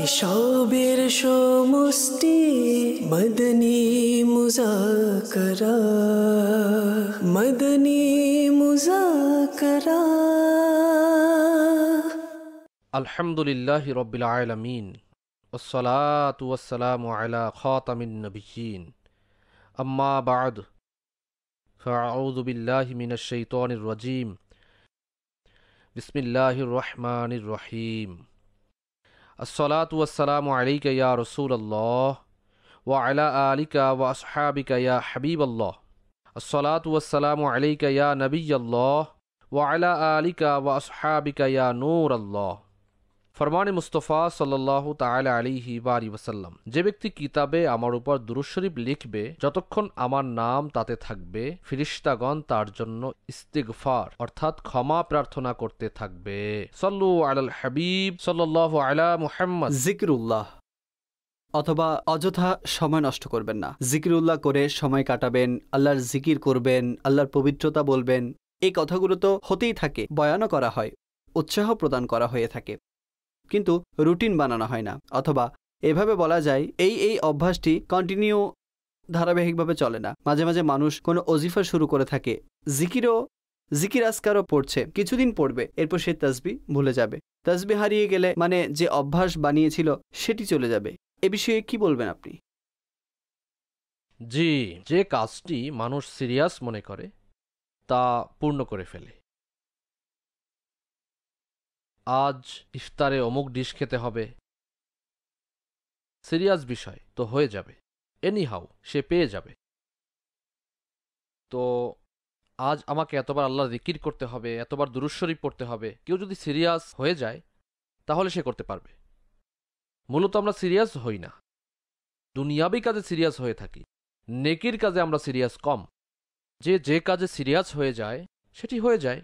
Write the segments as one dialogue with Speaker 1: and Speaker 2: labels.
Speaker 1: এসবের সমষ্টি মদনী মুজাকরা, মদনী মুজাকরা।
Speaker 2: আলহামদুলিল্লাহি রাব্বিল আলামিন ওয়াসসালাতু ওয়াসসালামু আলা খাতামিন নবিয়্যিন আম্মা বা'দ ফাআউযু বিল্লাহি মিনাশ শাইতানির রাজীম বিসমিল্লাহির রহমানির রহিম। আসসালাতু ওয়াসসালামু আলাইকা ইয়া রাসূলুল্লাহ ওয়া আলা আলিকা ওয়া আসহাবিকা ইয়া হাবিবাল্লাহ। আসসালাতু ওয়াসসালামু আলাইকা ইয়া নবিয়্যাল্লাহ ওয়া আলা আলিকা ওয়া আসহাবিকা ইয়া নূরাল্লাহ। ফরমানে মুস্তফা সাল্লাল্লাহু তাআলা আলাইহি ওয়াসাল্লাম, যে ব্যক্তি কিতাবে আমার উপর দুরূদ শরীফ লিখবে যতক্ষণ আমার নাম তাতে থাকবে, ফেরেশতাগণ তার জন্য ইস্তিগফার অর্থাৎ ক্ষমা প্রার্থনা করতে থাকবে। সাল্লু আলাল হাবিব সাল্লাল্লাহু আলা মুহাম্মদ।
Speaker 3: জিকিরুল্লাহ অথবা অযথা সময় নষ্ট করবেন না। জিকিরুল্লাহ করে সময় কাটাবেন, আল্লাহর জিকির করবেন, আল্লাহর পবিত্রতা বলবেন। এই কথাগুলো তো হতেই থাকে, বয়ানও করা হয়, উৎসাহ প্রদান করা হয়ে থাকে, কিন্তু রুটিন বানানো হয় না। অথবা এভাবে বলা যায় এই অভ্যাসটি কন্টিনিউ ধারাবাহিকভাবে চলে না। মাঝে মাঝে মানুষ কোনো ওজিফা শুরু করে থাকে, জিকির আজকারও পড়ছে, কিছুদিন পড়বে, এরপর সে তাসবিহ ভুলে যাবে। তাসবিহ হারিয়ে গেলে মানে যে অভ্যাস বানিয়েছিল সেটি চলে যাবে। এ বিষয়ে কি বলবেন আপনি?
Speaker 2: জি, যে কাজটি মানুষ সিরিয়াস মনে করে তা পূর্ণ করে ফেলে। আজ ইফতারে অমুক ডিশ খেতে হবে, সিরিয়াস বিষয় তো হয়ে যাবে, এনিহাউ সে পেয়ে যাবে। তো আজ আমাকে এতবার আল্লাহর জিকির করতে হবে, এতবার দুরূদ শরীফ পড়তে হবে, কেউ যদি সিরিয়াস হয়ে যায় তাহলে সে করতে পারবে। মূলত আমরা সিরিয়াস হই না, দুনিয়াবি কাজে সিরিয়াস হয়ে থাকি, নেকির কাজে আমরা সিরিয়াস কম। যে কাজে সিরিয়াস হয়ে যায় সেটি হয়ে যায়।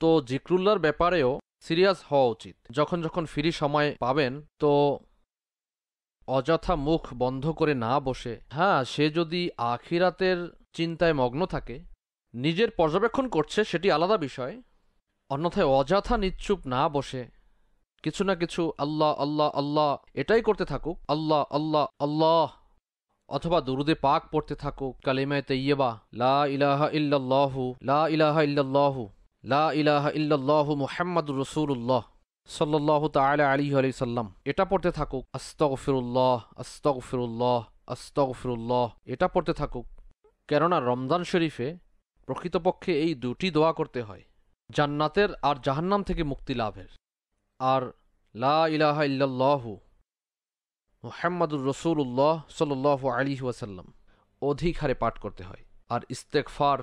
Speaker 2: তো জিকরুল্লাহর ব্যাপারেও সিরিয়াস হওয়া উচিত। যখন যখন ফ্রি সময় পাবেন তো অযথা মুখ বন্ধ করে না বসে, হ্যাঁ সে যদি আখিরাতের চিন্তায় মগ্ন থাকে, নিজের পর্যবেক্ষণ করছে সেটি আলাদা বিষয়, অন্যথায় অযথা নিশ্চুপ না বসে কিছু না কিছু আল্লাহ আল্লাহ আল্লাহ এটাই করতে থাকুক, আল্লাহ আল্লাহ আল্লাহ, অথবা দুরুদে পাক পড়তে থাকুক, কালিমায়ে তাইয়্যিবা লা ইলাহা ইল্লাল্লাহু লা ইলাহা ইল্লাল্লাহু লা ইলাহা ইল্লাল্লাহু মুহাম্মাদুর রাসূলুল্লাহ সাল্লাল্লাহু তাআলা আলাইহি ওয়া সাল্লাম, এটা পড়তে থাকুক, আস্তাগফিরুল্লাহ আস্তাগফিরুল্লাহ আস্তাগফিরুল্লাহ, এটা পড়তে থাকুক। কেননা রমজান শরীফে প্রকৃতপক্ষে এই দুটি দোয়া করতে হয়, জান্নাতের আর জাহান্নাম থেকে মুক্তি লাভের, আর লা ইলাহা ইল্লাল্লাহু মুহাম্মাদুর রাসূলুল্লাহ সাল্লাল্লাহু আলাইহি ওয়া সাল্লাম অধিক হারে পাঠ করতে হয়। আর ইস্তেগফার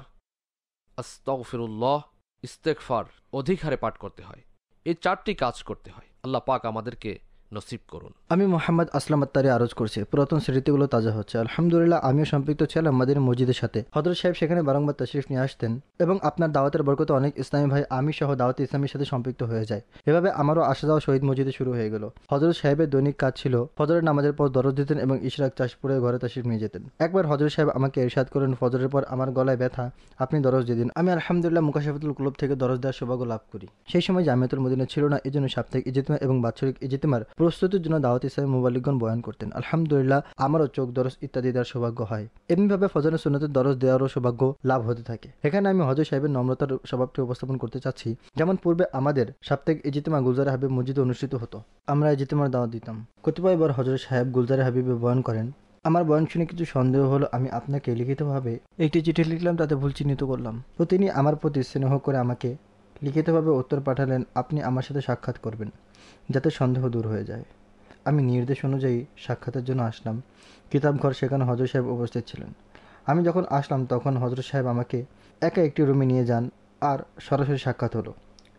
Speaker 2: আস্তাগফিরুল্লাহ ইস্তেগফার অধিক হারে পাঠ করতে হয়। এই চারটি কাজ করতে হয়। আল্লাহ পাক আমাদেরকে নসিব করুন।
Speaker 4: আমি মোহাম্মদ আসলাম আত্তারি আরজ করছি। পুরাতন স্মৃতিগুলো তাজা হচ্ছে। আলহামদুলিল্লাহ, আমিও সম্পৃক্ত ছিলাম মদিনা মসজিদের সাথে। হযরত সাহেব সেখানে বারংবার তাশরিফ নিয়ে আসতেন এবং আপনার দাওয়াতের বরকতে অনেক ইসলামী ভাই আমি সহ দাওয়াতে ইসলামীর সাথে সম্পৃক্ত হয়ে যায়। এভাবে আমারও আসা যাওয়া শহীদ মসজিদে শুরু হয়ে গেল। হযরত সাহেবের দৈনিক কাজ ছিল ফজরের নামাজের পর দরজ দিতেন এবং ইশরাক চাষপুরে ঘরে তাশরিফ নিয়ে যেতেন। একবার হযরত সাহেব আমাকে ইরশাদ করেন, ফজরের পর আমার গলায় ব্যথা, আপনি দরজ দিয়ে দিন। আমি আলহামদুলিল্লাহ মুকাশাফাতুল কুলুব থেকে দরজ দেওয়ার সৌভাগ্য লাভ করি। সেই সময় জামিয়াতুল মদিনা ছিল না, এজন্য সাপ্তাহিক ইজতিমা এবং বাৎসরিক ইজতিমার প্রস্তুতির জন্য দাওয়াত ইসলামী মুবাল্লিগগণ বয়ান করতেন। আলহামদুলিল্লাহ, আমারও চোখ দরজ ইত্যাদি দেওয়ার সৌভাগ্য হয়। এমনিভাবে ফজরের সুন্নতের দরজ দেওয়ারও সৌভাগ্য লাভ হতে থাকে। এখানে আমি হযরত সাহেবের নম্রতার স্বভাবটি উপস্থাপন করতে চাচ্ছি। যেমন পূর্বে আমাদের সাপ্তাহিক ইজতিমা গুলজারে হাবিব মসজিদে অনুষ্ঠিত হতো, আমরা ইজতিমার দাওয়াত দিতাম। কতিপয়বার হযরত সাহেব গুলজারে হাবিবে বয়ান করেন। আমার বয়ান শুনে কিছু সন্দেহ হলো, আমি আপনাকে লিখিতভাবে একটি চিঠি লিখলাম, তাতে ভুল চিহ্নিত করলাম। তো তিনি আমার প্রতি স্নেহ করে আমাকে লিখিতভাবে উত্তর পাঠালেন, আপনি আমার সাথে সাক্ষাৎ করবেন যাতে সন্দেহ দূর হয়ে যায়। আমি নির্দেশ অনুযায়ী সাক্ষাতের জন্য আসলাম। কিতাবঘর, সেখানে হযরত সাহেব উপস্থিত ছিলেন। আমি যখন আসলাম তখন হযরত সাহেব আমাকে একা একটি রুমে নিয়ে যান আর সরাসরি সাক্ষাৎ হলো।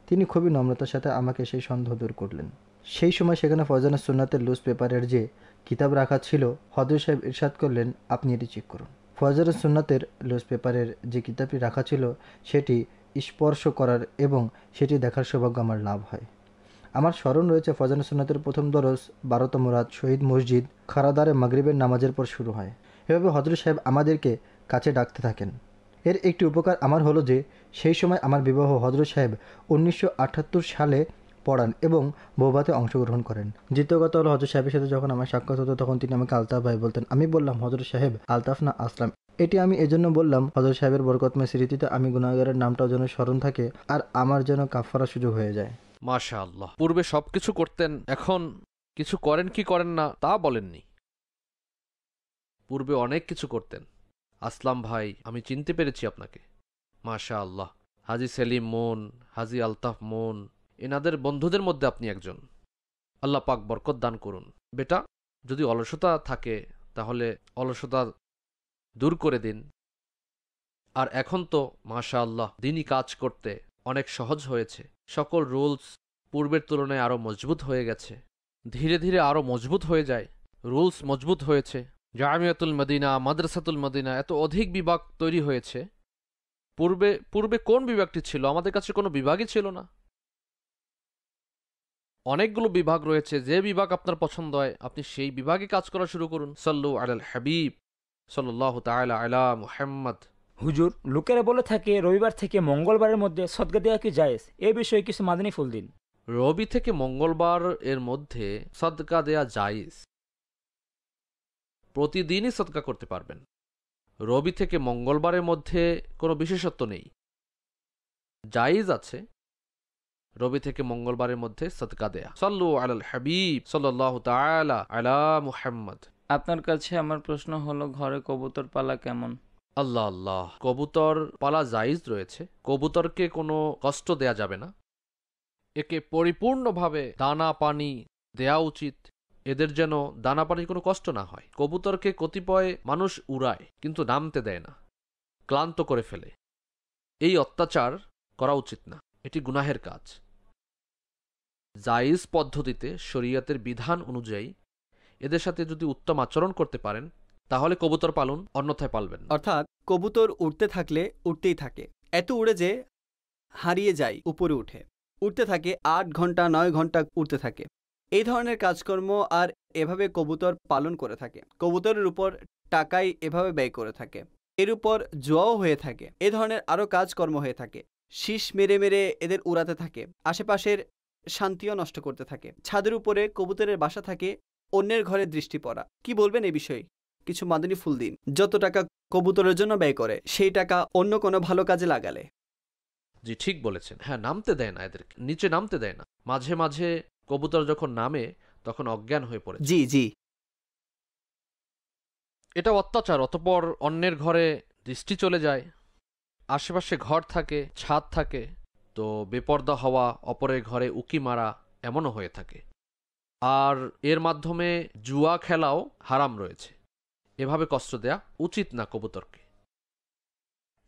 Speaker 4: তিনি খুবই নম্রতার সাথে আমাকে সেই সন্দেহ দূর করলেন। সেই সময় সেখানে ফয়জানে সুন্নাতের লুজ পেপারের যে কিতাব রাখা ছিল, হযরত সাহেব ইরশাদ করলেন, আপনি এটি চেক করুন। ফয়জানে সুন্নাতের লুজ পেপারের যে কিতাবটি রাখা ছিল সেটি স্পর্শ করার এবং সেটি দেখার সৌভাগ্য আমার লাভ হয়। আমার স্মরণ রয়েছে ফয়জানে সুন্নাতের প্রথম দরস 12তম রাত শহীদ মসজিদ খারাদারে মাগরিবের নামাজের পর শুরু হয়। এভাবে হযরত সাহেব আমাদেরকে কাছে ডাকতে থাকেন। এর একটি উপকার আমার হলো যে সেই সময় আমার বিবাহ হযরত সাহেব 1978 সালে পড়ান এবং বৌভাতে অংশগ্রহণ করেন। দ্বিতীয় কথা হলো, হজরত সাহেবের সাথে যখন আমার সাক্ষাৎ হতো তখন তিনি আমাকে আলতাফ ভাই বলতেন। আমি বললাম, হজরত সাহেব আলতাফ না আসলাম। এটি আমি এজন্য বললাম, হজরত সাহেবের বরকতময় স্মৃতিতে আমি গুনাহগারের নামটাও যেন স্মরণ থাকে আর আমার যেন কাফারার সুযোগ হয়ে যায়।
Speaker 2: মাশাআল্লাহ। পূর্বে সবকিছু করতেন, এখন কিছু করেন কি করেন না তা বলেননি। পূর্বে অনেক কিছু করতেন। আসলাম ভাই, আমি চিনতে পেরেছি আপনাকে। মাশাআল্লাহ। হাজী সেলিম মুন, হাজী আলতাফ মুন, এনাদের বন্ধুদের মধ্যে আপনি একজন। আল্লাহ পাক বরকত দান করুন। বেটা, যদি অলসতা থাকে তাহলে অলসতা দূর করে দিন। আর এখন তো মাশাআল্লাহ দিনই কাজ করতে অনেক সহজ হয়েছে। সকল রুলস পূর্বের তুলনায় আরও মজবুত হয়ে গেছে। ধীরে ধীরে আরও মজবুত হয়ে যায়। রুলস মজবুত হয়েছে। জামিয়াতুল মদিনা, মাদ্রাসাতুল মদিনা, এত অধিক বিভাগ তৈরি হয়েছে। পূর্বে কোন বিভাগটি ছিল? আমাদের কাছে কোনো বিভাগই ছিল না। অনেকগুলো বিভাগ রয়েছে। যে বিভাগ আপনার পছন্দ হয় আপনি সেই বিভাগে কাজ করা শুরু করুন। সাল্লু আলাল হাবিব সাল্লাল্লাহু তাআলা আলা মুহাম্মদ।
Speaker 5: হুজুর, লোকেরা বলে থাকে রবিবার থেকে মঙ্গলবারের মধ্যে সদকা দেওয়া কি জায়েজ? এ বিষয়ে কিছু মাদানী ফুল দিন।
Speaker 2: রবি থেকে মঙ্গলবার এর মধ্যে সদকা দেয়া জায়েজ। প্রতিদিনই সদকা করতে পারবেন। রবি থেকে মঙ্গলবারের মধ্যে কোনো বিশেষত্ব নেই। জায়েজ আছে রবি থেকে মঙ্গলবারের মধ্যে সদকা দেয়া। সাল্লু আলাল হাবিব সাল্লাল্লাহু তাআলা আলা মুহাম্মদ।
Speaker 6: আপনার কাছে আমার প্রশ্ন হলো, ঘরে কবুতর পালা কেমন?
Speaker 2: আল্লাহ আল্লাহ। কবুতর পালা জায়েজ রয়েছে। কবুতরকে কোনো কষ্ট দেয়া যাবে না। একে পরিপূর্ণভাবে দানা পানি দেয়া উচিত। এদের যেন দানা পানির কোনো কষ্ট না হয়। কবুতরকে কতিপয় মানুষ উড়ায় কিন্তু নামতে দেয় না, ক্লান্ত করে ফেলে। এই অত্যাচার করা উচিত না, এটি গুনাহের কাজ। জায়েজ পদ্ধতিতে শরীয়তের বিধান অনুযায়ী এদের সাথে যদি উত্তম আচরণ করতে পারেন তাহলে কবুতর পালুন, অন্যথায় পালবেন না।
Speaker 3: অর্থাৎ কবুতর উড়তে থাকলে উঠতেই থাকে, এত উড়ে যে হারিয়ে যায়, উপরে উঠে উঠতে থাকে 8 ঘন্টা 9 ঘন্টা উঠতে থাকে। এই ধরনের কাজকর্ম আর এভাবে কবুতর পালন করে থাকে। কবুতরের উপর টাকাই এভাবে ব্যয় করে থাকে, এর উপর জোয়াও হয়ে থাকে। এ ধরনের আরও কাজকর্ম হয়ে থাকে। শীষ মেরে মেরে এদের উড়াতে থাকে, আশেপাশের শান্তিও নষ্ট করতে থাকে। ছাদের উপরে কবুতরের বাসা থাকে, অন্যের ঘরে দৃষ্টি পড়া। কি বলবেন এই বিষয়ে? কিছু মাদানী ফুল দিন। যত টাকা কবুতরের জন্য ব্যয় করে সেই টাকা অন্য কোনো ভালো কাজে লাগালে।
Speaker 2: জি, ঠিক বলেছেন। হ্যাঁ, নামতে দেয় না, এদেরকে নিচে নামতে দেয় না। মাঝে মাঝে কবুতর যখন নামে তখন অজ্ঞান হয়ে পড়ে।
Speaker 3: জি জি,
Speaker 2: এটা অত্যাচার। অতঃপর অন্যের ঘরে দৃষ্টি চলে যায়। আশেপাশে ঘর থাকে, ছাদ থাকে, তো বেপর্দা হওয়া, অপরের ঘরে উকি মারা এমনও হয়ে থাকে। আর এর মাধ্যমে জুয়া খেলাও হারাম রয়েছে। এভাবে কষ্ট দেয়া উচিত না কবুতরকে।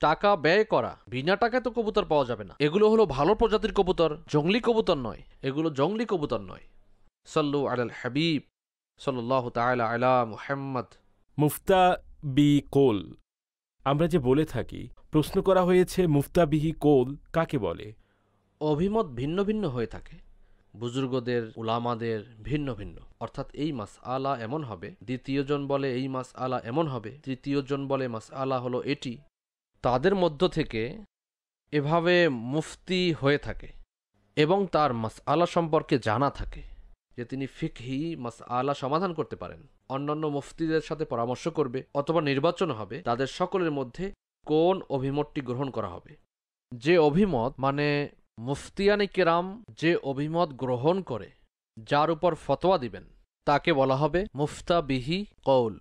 Speaker 2: টাকা ব্যয় করা, বিনা টাকায় তো কবুতর পাওয়া যাবে না। এগুলো হলো ভালো প্রজাতির কবুতর, জংলি কবুতর নয়। এগুলো জংলি কবুতর নয়। সাল্লু আলাল হাবিব সাল্লাল্লাহু তাআলা আলা মুহাম্মদ।
Speaker 7: মুফতা বি কোল, আমরা যে বলে থাকি, প্রশ্ন করা হয়েছে মুফতাবিহি কোল কাকে বলে?
Speaker 2: অভিমত ভিন্ন ভিন্ন হয়ে থাকে। বুজুর্গদের, উলামাদের ভিন্ন ভিন্ন। অর্থাৎ এই মাসআলা এমন হবে, দ্বিতীয়জন বলে এই মাসআলা এমন হবে, তৃতীয়জন বলে মাসআলা হলো এটি। তাদের মধ্য থেকে এভাবে মুফতি হয়ে থাকে এবং তার মাসআলা সম্পর্কে জানা থাকে যে তিনি ফিকহি মাসআলা সমাধান করতে পারেন। অন্যান্য মুফতিদের সাথে পরামর্শ করবে অথবা নির্বাচন হবে তাদের সকলের মধ্যে কোন অভিমতটি গ্রহণ করা হবে। যে অভিমত মানে মুফতিয়ানে কেরাম যে অভিমত গ্রহণ করে, যার উপর ফতোয়া দিবেন, তাকে বলা হবে মুফতা বিহি কৌল,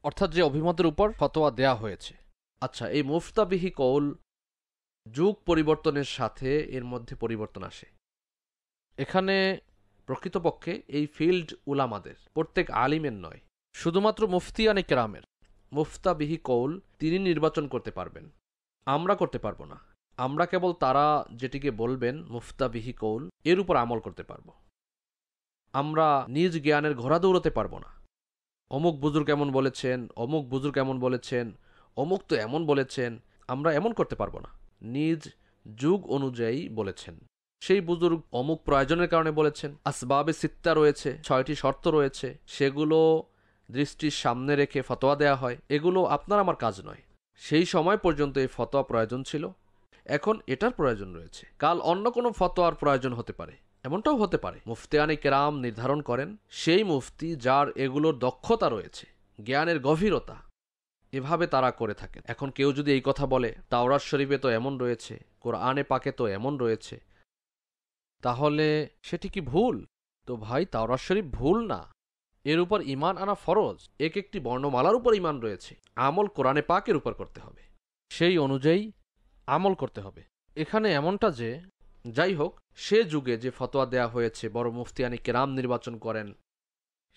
Speaker 2: অর্থাৎ যে অভিমতের উপর ফতোয়া দেয়া হয়েছে। আচ্ছা, এই মুফতা বিহি কৌল যুগ পরিবর্তনের সাথে এর মধ্যে পরিবর্তন আসে। এখানে প্রকৃতপক্ষে এই ফিল্ড উলামাদের, প্রত্যেক আলিমের নয়, শুধুমাত্র মুফতিয়ানে কেরামের। মুফতা বিহি কৌল তিনি নির্বাচন করতে পারবেন, আমরা করতে পারবো না। আমরা কেবল তারা যেটিকে বলবেন মুফতা বিহি কৌল এর উপর আমল করতে পারব। আমরা নিজ জ্ঞানের ঘোড়া দৌড়াতে পারবো না। অমুক বুজুর্গ এমন বলেছেন, অমুক বুজুর্গ এমন বলেছেন, অমুক তো এমন বলেছেন, আমরা এমন করতে পারবো না। নিজ যুগ অনুযায়ী বলেছেন। সেই বুজুর্গ অমুক প্রয়োজনের কারণে বলেছেন, আসবাবে সিত্তা রয়েছে, 6টি শর্ত রয়েছে, সেগুলো দৃষ্টির সামনে রেখে ফতোয়া দেয়া হয়। এগুলো আপনার আমার কাজ নয়। সেই সময় পর্যন্ত এই ফতোয়া প্রয়োজন ছিল, এখন এটার প্রয়োজন রয়েছে, কাল অন্য কোনো ফতোয়ার প্রয়োজন হতে পারে। এমনটাও হতে পারে মুফতিয়ানে কেরাম নির্ধারণ করেন সেই মুফতি যার এগুলোর দক্ষতা রয়েছে, জ্ঞানের গভীরতা, এভাবে তারা করে থাকেন। এখন কেউ যদি এই কথা বলে তাওরাত শরীফে তো এমন রয়েছে, কোরআনে পাকে তো এমন রয়েছে, তাহলে সেটি কি ভুল? তো ভাই, তাওরাত শরীফ ভুল না, এর উপর ঈমান আনা ফরজ। এক একটি বর্ণমালার উপর ঈমান রয়েছে, আমল কোরআনে পাকের উপর করতে হবে, সেই অনুযায়ী আমল করতে হবে। এখানে এমনটা যে, যাই হোক, সে যুগে যে ফতোয়া দেয়া হয়েছে বড় মুফতিয়ানি কেরাম নির্বাচন করেন,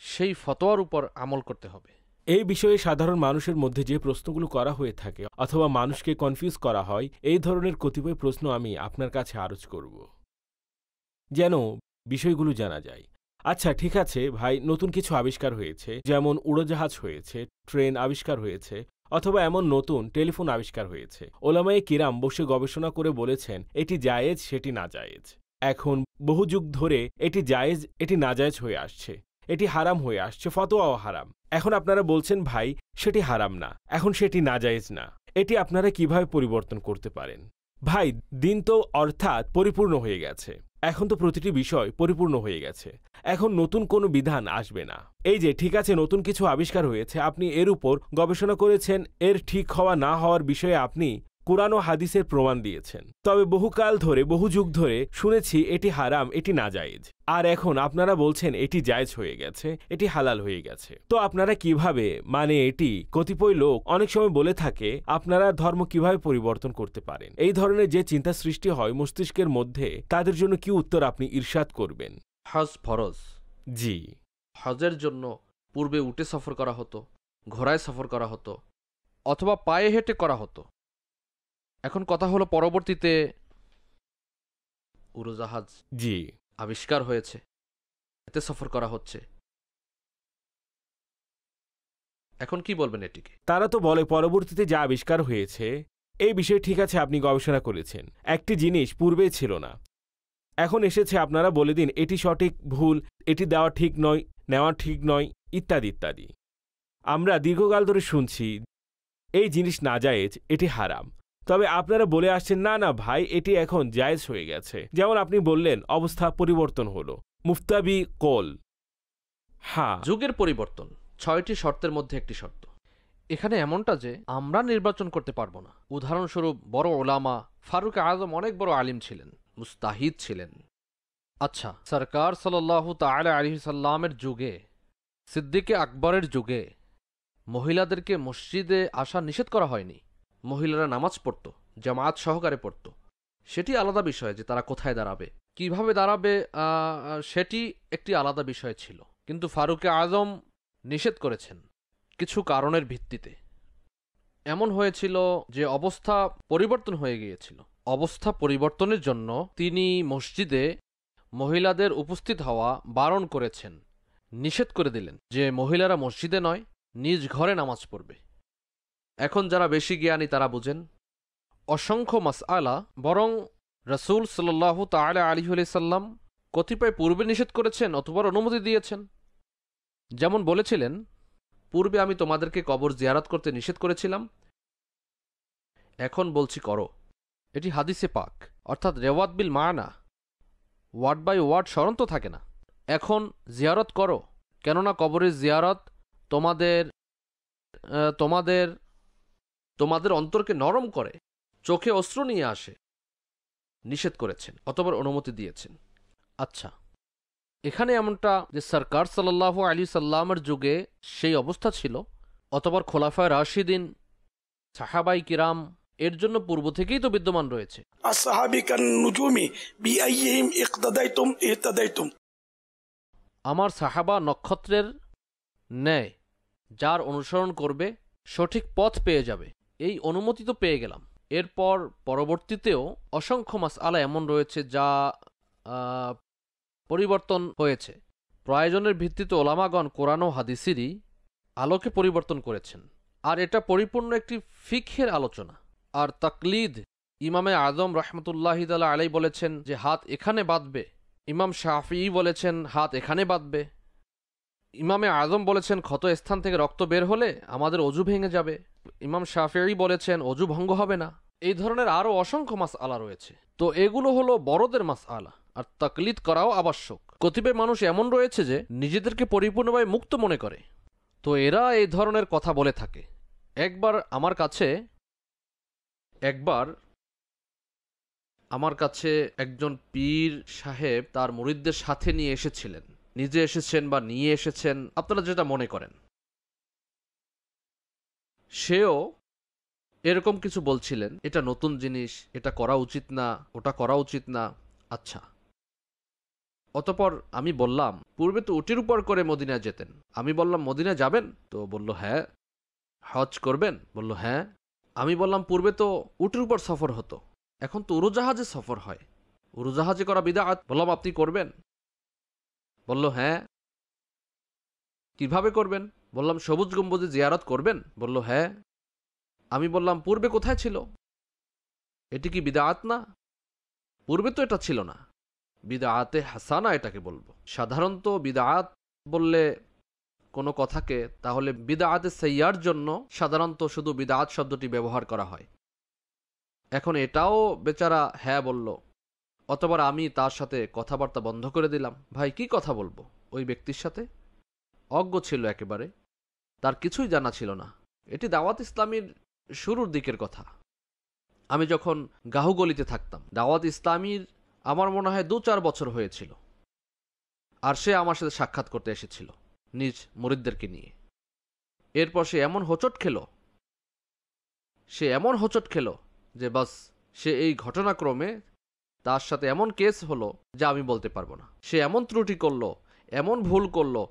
Speaker 2: সেই ফতোয়ার উপর আমল করতে হবে।
Speaker 7: এই বিষয়ে সাধারণ মানুষের মধ্যে যে প্রশ্নগুলো করা হয়ে থাকে অথবা মানুষকে কনফিউজ করা হয়, এই ধরনের কতিপয় প্রশ্ন আমি আপনার কাছে আরজ করব, যেন বিষয়গুলো জানা যায়। আচ্ছা, ঠিক আছে ভাই, নতুন কিছু আবিষ্কার হয়েছে, যেমন উড়োজাহাজ হয়েছে, ট্রেন আবিষ্কার হয়েছে, অথবা এমন নতুন টেলিফোন আবিষ্কার হয়েছে। ওলামায়ে কিরাম বসে গবেষণা করে বলেছেন এটি জায়েজ, সেটি নাজায়েজ। এখন বহু যুগ ধরে এটি জায়েজ, এটি নাজায়েজ হয়ে আসছে, এটি হারাম হয়ে আসছে, ফতোয়াও হারাম। এখন আপনারা বলছেন ভাই সেটি হারাম না, এখন সেটি নাজায়েজ না, এটি আপনারা কিভাবে পরিবর্তন করতে পারেন? ভাই, দিন তো অর্থাৎ পরিপূর্ণ হয়ে গেছে, এখন তো প্রতিটি বিষয় পরিপূর্ণ হয়ে গেছে, এখন নতুন কোনো বিধান আসবে না। এই যে ঠিক আছে, নতুন কিছু আবিষ্কার হয়েছে, আপনি এর উপর গবেষণা করেছেন, এর ঠিক হওয়া না হওয়ার বিষয়ে আপনি কুরআন ও হাদিসের প্রমাণ দিয়েছেন। তবে বহুকাল ধরে, বহু যুগ ধরে শুনেছি এটি হারাম, এটি নাজায়েজ, আর এখন আপনারা বলছেন এটি জায়েজ হয়ে গেছে, এটি হালাল হয়ে গেছে। তো আপনারা কিভাবে, মানে এটি কতিপয় লোক অনেক সময় বলে থাকে, আপনারা ধর্ম কিভাবে পরিবর্তন করতে পারেন? এই ধরনের যে চিন্তা সৃষ্টি হয় মস্তিষ্কের মধ্যে, তাদের জন্য কি উত্তর আপনি ইরশাদ করবেন?
Speaker 2: হজ ফরজ।
Speaker 7: জি।
Speaker 2: হজের জন্য পূর্বে উটে সফর করা হতো, ঘোড়ায় সফর করা হতো, অথবা পায়ে হেঁটে করা হতো। এখন কথা হলো, পরবর্তীতে উড়োজাহাজ
Speaker 7: জি
Speaker 2: আবিষ্কার হয়েছে, এতে সফর করা হচ্ছে। এখন কি বলবেন এটিকে?
Speaker 7: তারা তো বলে পরবর্তীতে যা আবিষ্কার হয়েছে এই বিষয়ে ঠিক আছে, আপনি গবেষণা করেছেন, একটি জিনিস পূর্বেই ছিল না, এখন এসেছে, আপনারা বলে দিন এটি সঠিক, ভুল, এটি দেওয়া ঠিক নয়, নেওয়া ঠিক নয়, ইত্যাদি ইত্যাদি। আমরা দীর্ঘকাল ধরে শুনছি এই জিনিস নাজায়েজ, এটি হারাম, তবে আপনারা বলে আসছেন না না ভাই এটি এখন জায়েজ হয়ে গেছে। যেমন আপনি বললেন অবস্থা পরিবর্তন হলো, মুফতাবি কল। হ্যাঁ,
Speaker 2: যুগের পরিবর্তন 6টি শর্তের মধ্যে একটি শর্ত। এখানে এমনটা যে আমরা নির্বাচন করতে পারবো না। উদাহরণস্বরূপ, বড় ওলামা ফারুক আজম অনেক বড় আলিম ছিলেন, মুস্তাহিদ ছিলেন। আচ্ছা, সরকার সাল্লাল্লাহু তাআলা আলাইহি সাল্লামের যুগে, সিদ্দিকে আকবরের যুগে মহিলাদেরকে মসজিদে আসা নিষেধ করা হয়নি। মহিলারা নামাজ পড়ত, জামায়াত সহকারে পড়ত। সেটি আলাদা বিষয় যে তারা কোথায় দাঁড়াবে, কিভাবে দাঁড়াবে, সেটি একটি আলাদা বিষয় ছিল। কিন্তু ফারুকে আজম নিষেধ করেছেন কিছু কারণের ভিত্তিতে। এমন হয়েছিল যে অবস্থা পরিবর্তন হয়ে গিয়েছিল। অবস্থা পরিবর্তনের জন্য তিনি মসজিদে মহিলাদের উপস্থিত হওয়া বারণ করেছেন, নিষেধ করে দিলেন যে মহিলারা মসজিদে নয়, নিজ ঘরে নামাজ পড়বে। এখন যারা বেশি জ্ঞানী তারা বুঝেন অসংখ্য মাসআলা বরং রাসূল সাল্লাল্লাহু তাআলা আলাইহি ওয়াসাল্লাম কতিপয় পূর্বে নিষেধ করেছেন অথবা অনুমতি দিয়েছেন। যেমন বলেছিলেন, পূর্বে আমি তোমাদেরকে কবর জিয়ারত করতে নিষেধ করেছিলাম, এখন বলছি করো। এটি হাদিসে পাক, অর্থাৎ রেওয়াত বিল মানা, ওয়ার্ড বাই ওয়ার্ড স্মরণ তো থাকে না। এখন জিয়ারত করো, কেননা কবরের জিয়ারত তোমাদের অন্তরকে নরম করে, চোখে অশ্রু নিয়ে আসে। নিষেধ করেছেন অথবা অনুমতি দিয়েছেন। আচ্ছা, এখানে এমনটা যে সরকার সাল্লাল্লাহু আলাইহি সাল্লামের যুগে সেই অবস্থা ছিল, অথবা খোলাফায়ে রাশিদিন, সাহাবাই কিরাম এর জন্য পূর্ব থেকেই তো বিদ্যমান রয়েছে। আমার সাহাবা নক্ষত্রের ন্যায়, যার অনুসরণ করবে সঠিক পথ পেয়ে যাবে, এই অনুমতি তো পেয়ে গেলাম। এরপর পরবর্তীতেও অসংখ্য মাসআলা এমন রয়েছে যা পরিবর্তন হয়েছে। প্রয়োজনের ভিত্তিতে ওলামাগণ কোরআন ও হাদিসেরই আলোকে পরিবর্তন করেছেন। আর এটা পরিপূর্ণ একটি ফিকহের আলোচনা। আর তাকলিদ, ইমামে আজম রহমতুল্লাহি তাআলা আলাইহি বলেছেন যে হাত এখানে বাঁধবে, ইমাম শাফিঈ বলেছেন হাত এখানে বাঁধবে, ইমামে আজম বলেছেন ক্ষত স্থান থেকে রক্ত বের হলে আমাদের অজু ভেঙে যাবে, ইমাম শাফিঈ বলেছেন অজু ভঙ্গ হবে না। এই ধরনের আরও অসংখ্য মাসআলা রয়েছে। তো এগুলো হলো বড়দের মাসআলা। আর তাকলিদ করাও আবশ্যক। কতিপয় মানুষ এমন রয়েছে যে নিজেদেরকে পরিপূর্ণভাবে মুক্ত মনে করে, তো এরা এই ধরনের কথা বলে থাকে। একবার আমার কাছে একজন পীর সাহেব তার মুরিদদের সাথে নিয়ে এসেছিলেন, নিজে এসেছেন বা নিয়ে এসেছেন, আপনারা যেটা মনে করেন। সেও এরকম কিছু বলছিলেন, এটা নতুন জিনিস, এটা করা উচিত না, ওটা করা উচিত না। আচ্ছা, অতঃপর আমি বললাম, পূর্বে তো উটের উপর করে মদিনায় যেতেন। আমি বললাম, মদিনায় যাবেন? তো বলল হ্যাঁ। হজ করবেন? বলল হ্যাঁ। আমি বললাম, পূর্বে তো উটের উপর সফর হতো, এখন তো উড়োজাহাজে সফর হয়, উড়োজাহাজে করা বিদআত। বললাম, আপনি করবেন? বলল হ্যাঁ। কিভাবে করবেন? বললাম, সবুজ গম্বুজে জিয়ারত করবেন? বলল হ্যাঁ। আমি বললাম, পূর্বে কোথায় ছিল? এটি কি বিদআত না? পূর্বে তো এটা ছিল না, বিদআতে হাসানা এটাকে বলবো। সাধারণত বিদআত বললে কোনো কথাকে, তাহলে বিদআতে সাইয়্যার জন্য সাধারণত শুধু বিদআত শব্দটি ব্যবহার করা হয়। এখন এটাও বেচারা হ্যাঁ বলল, অতবার আমি তার সাথে কথাবার্তা বন্ধ করে দিলাম। ভাই, কি কথা বলবো ওই ব্যক্তির সাথে? অজ্ঞ ছিল একেবারে, তার কিছুই জানা ছিল না। এটি দাওয়াত ইসলামীর শুরুর দিকের কথা। আমি যখন গাহুগলিতে থাকতাম, দাওয়াত ইসলামীর আমার মনে হয় 2-4 বছর হয়েছিল, আর সে আমার সাথে সাক্ষাৎ করতে এসেছিল নিজ মুরিদদেরকে নিয়ে। এরপর সে এমন হোঁচট খেল যে বাস, সে এই ঘটনাক্রমে তার সাথে এমন কেস হলো যা আমি বলতে পারবো না। সে এমন ত্রুটি করলো, এমন ভুল করলো,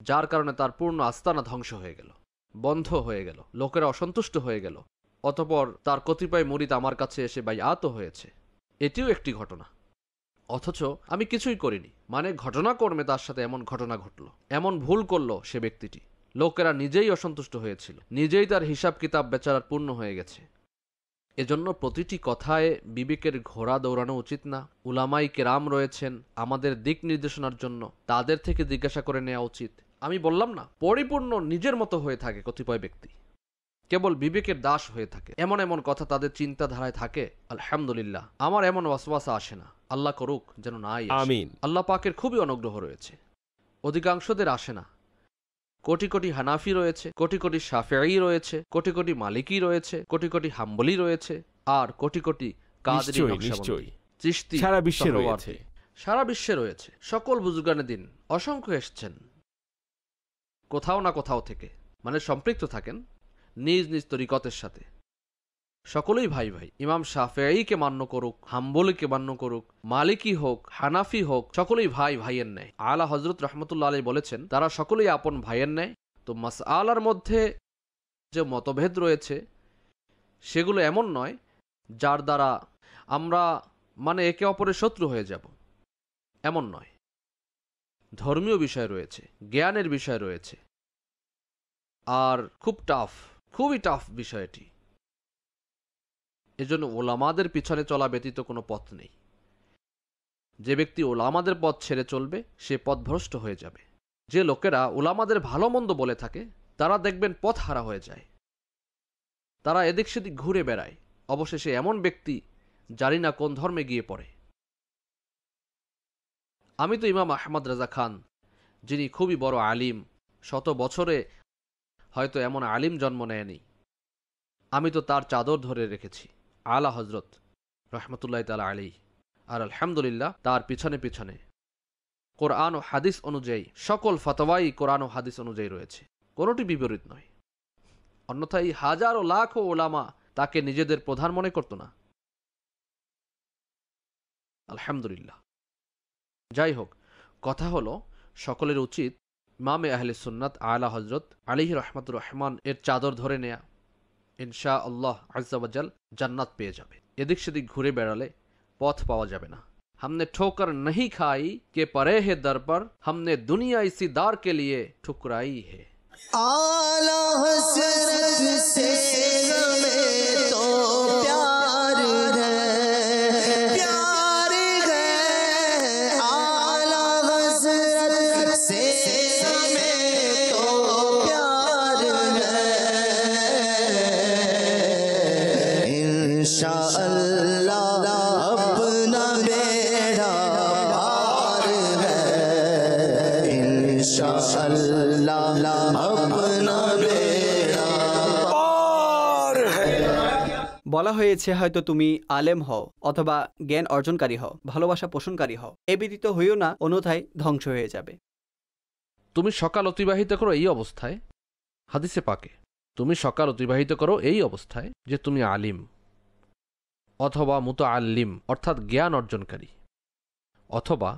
Speaker 2: যার কারণে তার পূর্ণ আস্তানা ধ্বংস হয়ে গেল, বন্ধ হয়ে গেল, লোকেরা অসন্তুষ্ট হয়ে গেল। অতঃপর তার কতিপয় মুরিদ আমার কাছে এসে বাইআত হয়েছে। এটিও একটি ঘটনা, অথচ আমি কিছুই করিনি। মানে ঘটনাক্রমে তার সাথে এমন ঘটনা ঘটল, এমন ভুল করলো সে ব্যক্তিটি, লোকেরা নিজেই অসন্তুষ্ট হয়েছিল, নিজেই তার হিসাব কিতাব বেচারার পূর্ণ হয়ে গেছে। এজন্য প্রতিটি কথায় বিবেকের ঘোড়া দৌড়ানো উচিত না। উলামাই কেরাম রয়েছেন আমাদের দিক নির্দেশনার জন্য, তাদের থেকে জিজ্ঞাসা করে নেওয়া উচিত। আমি বললাম না, পরিপূর্ণ নিজের মতো হয়ে থাকে কতিপয় ব্যক্তি, কেবল বিবেকের দাস হয়ে থাকে। এমন এমন কথা তাদের চিন্তাধারায় থাকে, আলহামদুলিল্লাহ আমার এমন ওয়াসওয়াসা আসে না, আল্লাহ করুক যেন নাই।
Speaker 7: আমিন।
Speaker 2: আল্লাহ পাকের খুবই অনুগ্রহ রয়েছে, অধিকাংশদের আসে না। কোটি কোটি হানাফি রয়েছে, কোটি কোটি শাফিঈ রয়েছে, কোটি কোটি মালিকি রয়েছে, কোটি কোটি হাম্বলি রয়েছে, আর কোটি কোটি কাদরি, নকশবন্দি, চিশতি
Speaker 7: সারা বিশ্বে রয়েছে।
Speaker 2: সারা বিশ্বে রয়েছে। সকল বুজুর্গানে দিন অসংখ্য এসছেন কোথাও না কোথাও থেকে, মানে সম্পৃক্ত থাকেন নিজ নিজ তরিকতের সাথে। সকলেই ভাই ভাই। ইমাম শাফিঈকে মান্য করুক, হাম্বলিকে মান্য করুক, মালিকি হোক, হানাফি হোক, সকলেই ভাই ভাইয়ের ন্যায়। আলা হযরত রাহমাতুল্লাহ আলাইহি বলেছেন, তারা সকলেই আপন ভাইয়ের ন্যায়। তো মাসআলার মধ্যে যে মতভেদ রয়েছে সেগুলো এমন নয় যার দ্বারা আমরা মানে একে অপরের শত্রু হয়ে যাব, এমন নয়। ধর্মীয় বিষয় রয়েছে, জ্ঞানের বিষয় রয়েছে, আর খুবই টাফ বিষয়টি। এজন্য ওলামাদের পিছনে চলা ব্যতীত কোনো পথ নেই। যে ব্যক্তি ওলামাদের পথ ছেড়ে চলবে সে পথভ্রষ্ট হয়ে যাবে। যে লোকেরা ওলামাদের ভালো মন্দ বলে থাকে তারা দেখবেন পথ হারা হয়ে যায়, তারা এদিক সেদিক ঘুরে বেড়ায়, অবশেষে এমন ব্যক্তি জানি না কোন ধর্মে গিয়ে পড়ে। আমি তো ইমাম আহমদ রাজা খান, যিনি খুবই বড় আলিম, 100 বছরে হয়তো এমন আলিম জন্ম নেয়নি, আমি তো তার চাদর ধরে রেখেছি, আলা হজরত রহমতুল্লাহ তাআলা আলাইহি। আর আলহামদুলিল্লাহ তার পিছনে পিছনে কোরআন ও হাদিস অনুযায়ী সকল ফতোয়াই কোরআন ও হাদিস অনুযায়ী রয়েছে, কোনোটি বিপরীত নয়। অন্যথায় হাজার ও লাখ ওলামা তাকে নিজেদের প্রধান মনে করত না। আলহামদুলিল্লাহ। যাই হোক, কথা হলো সকলের উচিত ইমামে আহলে সুন্নাত আলা হজরত আলাইহি রহমাতুর রহমান এর চাদর ধরে নেয়া। ইনশা আল্লাহ আজ্জা ওয়াজাল জান্নাত পেয়ে যাবে। এদিক সেদিক ঘুরে বেড়ালে পথ পাওয়া যাবে না। हमने ठोकर नहीं खाई के परे है दर पर, हमने दुनिया इसी दार के लिए ठुकराई है।
Speaker 1: आला हज़रत से हमें तो प्यार है, प्यार है। आला हज़रत से हमें तो प्यार है। इंशाअल्लाह अपना बेड़ा इंशाअल्लाह अपना बेड़ा
Speaker 3: বলা হয়েছে হয়তো তুমি আলেম হও অথবা জ্ঞান অর্জনকারী হও, ভালোবাসা পোষণকারী হও, এ ব্যতীত হইও না, অন্যথায় ধ্বংস হয়ে যাবে।
Speaker 2: তুমি সকাল অতিবাহিত করো এই অবস্থায়, হাদিসে পাকে তুমি সকাল অতিবাহিত করো এই অবস্থায় যে তুমি আলিম অথবা মুতাআল্লিম অর্থাৎ জ্ঞান অর্জনকারী, অথবা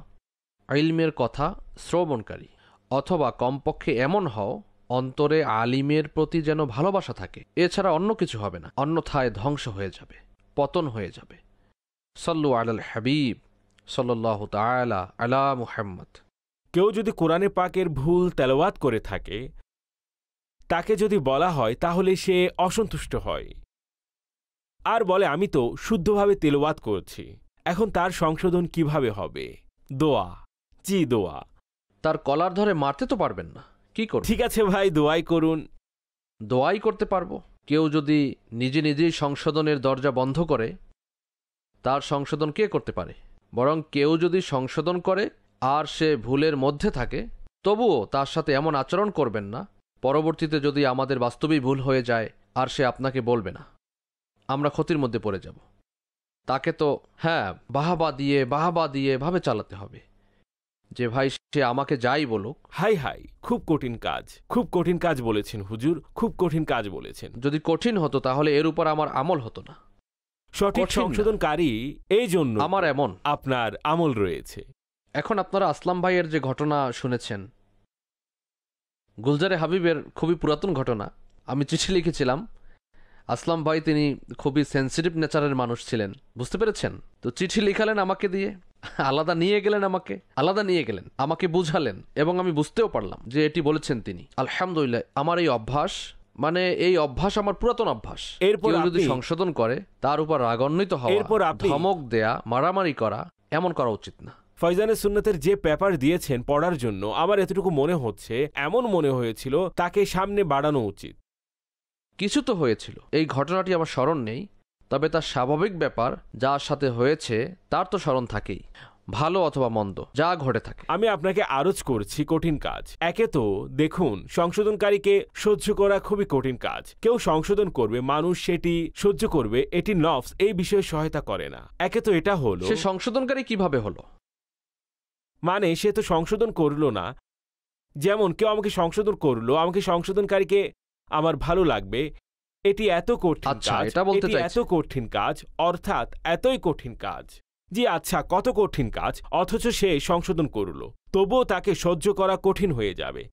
Speaker 2: ইলমের কথা শ্রবণকারী, অথবা কমপক্ষে এমন হও অন্তরে আলিমের প্রতি যেন ভালোবাসা থাকে, এছাড়া অন্য কিছু হবে না, অন্যথায় ধ্বংস হয়ে যাবে, পতন হয়ে যাবে। সাল্লু আলাল হাবিব সাল্লাল্লাহু তাআলা আলা মুহাম্মদ।
Speaker 7: কেউ যদি কোরআনে পাকের ভুল তেলাওয়াত করে থাকে, তাকে যদি বলা হয় তাহলে সে অসন্তুষ্ট হয় আর বলে আমি তো শুদ্ধভাবে তেলাওয়াত করছি। এখন তার সংশোধন কিভাবে হবে? দোয়া, জি দোয়া।
Speaker 2: তার কলার ধরে মারতে তো পারবেন না, কি করব?
Speaker 7: ঠিক আছে ভাই, দোয়াই করুন।
Speaker 2: দোয়াই করতে পারবো। কেউ যদি নিজে নিজেই সংশোধনের দরজা বন্ধ করে, তার সংশোধন কে করতে পারে? বরং কেউ যদি সংশোধন করে আর সে ভুলের মধ্যে থাকে, তবুও তার সাথে এমন আচরণ করবেন না পরবর্তীতে যদি আমাদের বাস্তবেই ভুল হয়ে যায় আর সে আপনাকে বলবে না, আমরা ক্ষতির মধ্যে পড়ে যাব। তাকে তো বাহাবা দিয়ে ভাবে চালাতে হবে যে ভাই সে আমাকে যাই বলুক।
Speaker 7: হাই হাই, খুব কঠিন কাজ, খুব কঠিন কাজ বলেছেন হুজুর, খুব কঠিন কাজ বলেছেন।
Speaker 2: যদি কঠিন হতো তাহলে এর উপর আমার আমল হতো না।
Speaker 7: সঠিক সংশোধনকারী এই জন্য
Speaker 2: আমার এমন
Speaker 7: আপনার আমল রয়েছে।
Speaker 2: এখন আপনারা আসলাম ভাইয়ের যে ঘটনা শুনেছেন, গুলজারে হাবিবের খুবই পুরাতন ঘটনা। আমি চিঠি লিখেছিলাম, আসলাম ভাই তিনি খুবই সেন্সিটিভ নেচারের মানুষ ছিলেন, বুঝতে পেরেছেন তো। চিঠি লিখালেন আমাকে দিয়ে, আলাদা নিয়ে গেলেন, আমাকে বুঝালেন এবং আমি বুঝতেও পারলাম যে এটি বলেছেন তিনি। আলহামদুলিল্লাহ, আমার এই অভ্যাস আমার পুরাতন অভ্যাস।
Speaker 7: এরপর
Speaker 2: যদি সংশোধন করে তার উপর রাগান্বিত হওয়া, ধমক দেয়া, মারামারি করা, এমন করা উচিত না।
Speaker 7: ফয়জানে সুন্নতের যে পেপার দিয়েছেন পড়ার জন্য, আমার এতটুকু মনে হচ্ছে, এমন মনে হয়েছিল তাকে সামনে বাড়ানো উচিত।
Speaker 2: কিছু তো হয়েছিল, এই ঘটনাটি আমার স্মরণ নেই, তবে তার স্বাভাবিক ব্যাপার যার সাথে হয়েছে তার তো স্মরণ থাকেই, ভালো অথবা মন্দ যা ঘটে থাকে।
Speaker 7: আমি আপনাকে আরজ করছি কঠিন কাজ। একে তো দেখুন, সংশোধনকারীকে সহ্য করা খুবই কঠিন কাজ। কেউ সংশোধন করবে, মানুষ সেটি সহ্য করবে, এটি নফস এই বিষয়ে সহায়তা করে না। একে তো এটা হলো,
Speaker 2: সে সংশোধনকারী কিভাবে হলো?
Speaker 7: মানে সে তো সংশোধন করলো না। যেমন কেউ আমাকে সংশোধন করলো, আমাকে সংশোধনকারীকে আমার ভালো লাগবে, এটি এত কঠিন কাজ, এটি এত কঠিন কাজ, অর্থাৎ এতই কঠিন কাজ। জি আচ্ছা, কত কঠিন কাজ, অথচ সে সংশোধন করলো, তবুও তাকে সহ্য করা কঠিন হয়ে যাবে।